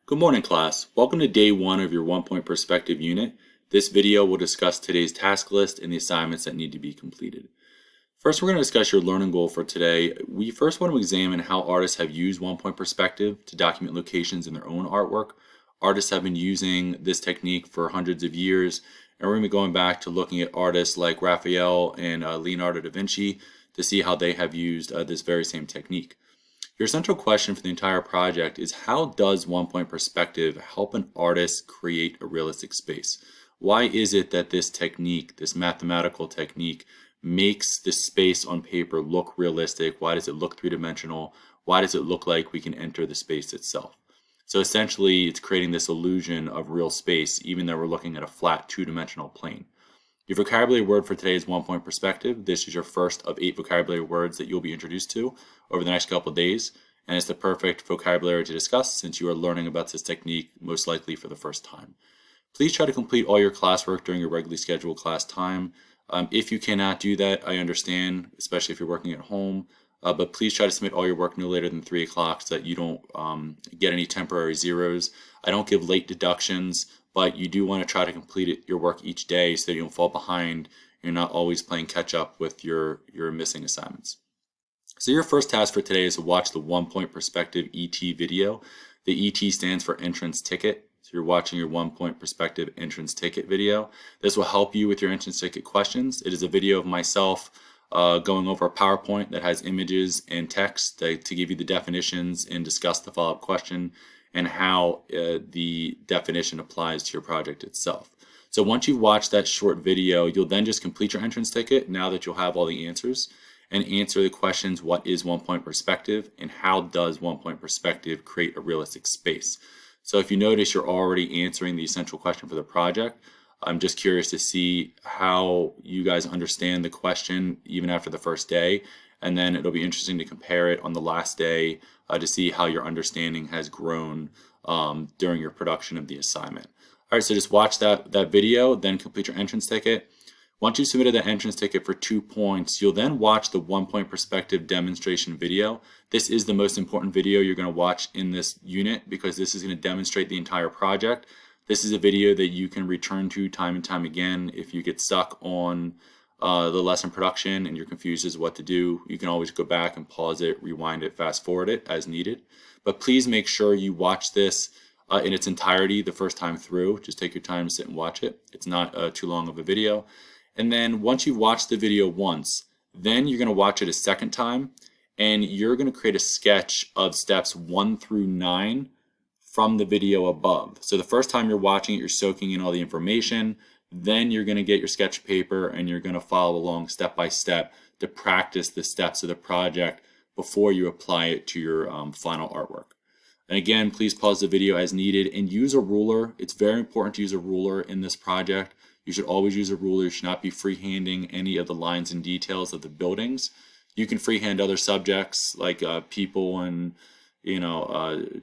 Good morning, class. Welcome to day one of your 1-point perspective unit. This video will discuss today's task list and the assignments that need to be completed. First, we're going to discuss your learning goal for today. We first want to examine how artists have used 1-point perspective to document locations in their own artwork. Artists have been using this technique for hundreds of years, and we're going to be going back to looking at artists like Raphael and Leonardo da Vinci to see how they have used this very same technique. Your central question for the entire project is, how does 1-point perspective help an artist create a realistic space? Why is it that this technique, this mathematical technique, makes the space on paper look realistic? Why does it look three-dimensional? Why does it look like we can enter the space itself? So essentially, it's creating this illusion of real space, even though we're looking at a flat two-dimensional plane. Your vocabulary word for today is 1-point perspective. This is your first of 8 vocabulary words that you'll be introduced to over the next couple of days, and it's the perfect vocabulary to discuss since you are learning about this technique most likely for the first time. Please try to complete all your classwork during your regularly scheduled class time. If you cannot do that, I understand, especially if you're working at home, but please try to submit all your work no later than 3 o'clock so that you don't get any temporary zeros. I don't give late deductions, but you do want to try to complete your work each day so that you don't fall behind. You're not always playing catch up with your missing assignments. So your first task for today is to watch the 1-point perspective ET video. The ET stands for entrance ticket. So you're watching your 1-point perspective entrance ticket video. This will help you with your entrance ticket questions. It is a video of myself going over a PowerPoint that has images and text to give you the definitions and discuss the follow-up question and how the definition applies to your project itself. So once you've watched that short video, you'll then just complete your entrance ticket now that you'll have all the answers, and answer the questions: what is 1-point perspective, and how does 1-point perspective create a realistic space? So if you notice, you're already answering the essential question for the project. I'm just curious to see how you guys understand the question even after the first day, and then it'll be interesting to compare it on the last day to see how your understanding has grown during your production of the assignment. All right, so just watch that video, then complete your entrance ticket. Once you've submitted that entrance ticket for 2 points, you'll then watch the 1-point perspective demonstration video. This is the most important video you're going to watch in this unit because this is going to demonstrate the entire project. This is a video that you can return to time and time again. If you get stuck on the lesson production and you're confused as to what to do, you can always go back and pause it, rewind it, fast forward it as needed. But please make sure you watch this in its entirety the first time through. Just take your time to sit and watch it. It's not too long of a video. And then once you've watched the video once, then you're going to watch it a second time, and you're going to create a sketch of steps 1 through 9 from the video above. So the first time you're watching it, you're soaking in all the information. Then you're going to get your sketch paper and you're going to follow along step by step to practice the steps of the project before you apply it to your final artwork. And again, please pause the video as needed and use a ruler. It's very important to use a ruler in this project. You should always use a ruler. You should not be freehanding any of the lines and details of the buildings. You can freehand other subjects like people and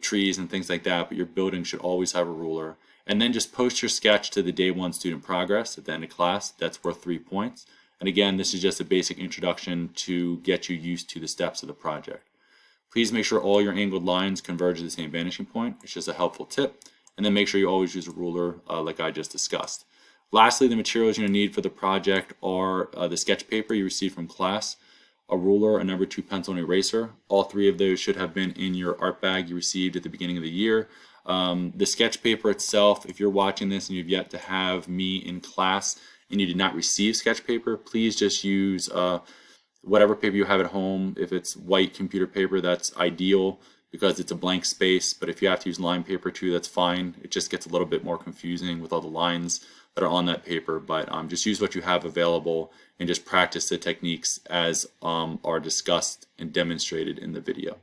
trees and things like that, but your building should always have a ruler. And then just post your sketch to the day 1 student progress at the end of class. That's worth 3 points. And again, this is just a basic introduction to get you used to the steps of the project. Please make sure all your angled lines converge to the same vanishing point. It's just a helpful tip. And then make sure you always use a ruler like I just discussed. Lastly, the materials you're going to need for the project are the sketch paper you received from class, a ruler, a number 2 pencil, and eraser. All 3 of those should have been in your art bag you received at the beginning of the year. The sketch paper itself, if you're watching this and you've yet to have me in class and you did not receive sketch paper, please just use whatever paper you have at home. If it's white computer paper, that's ideal because it's a blank space, but if you have to use line paper too, that's fine. It just gets a little bit more confusing with all the lines that are on that paper, but just use what you have available and just practice the techniques as are discussed and demonstrated in the video.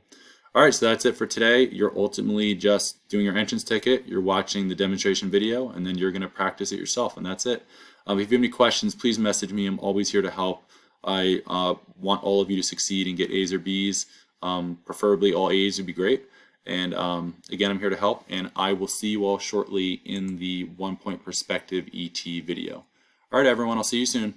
All right, so that's it for today. You're ultimately just doing your entrance ticket, you're watching the demonstration video, and then you're going to practice it yourself, and that's it. If you have any questions, please message me. I'm always here to help. I want all of you to succeed and get A's or B's. Preferably all A's would be great. And again, I'm here to help, and I will see you all shortly in the 1-point perspective ET video. All right, everyone, I'll see you soon.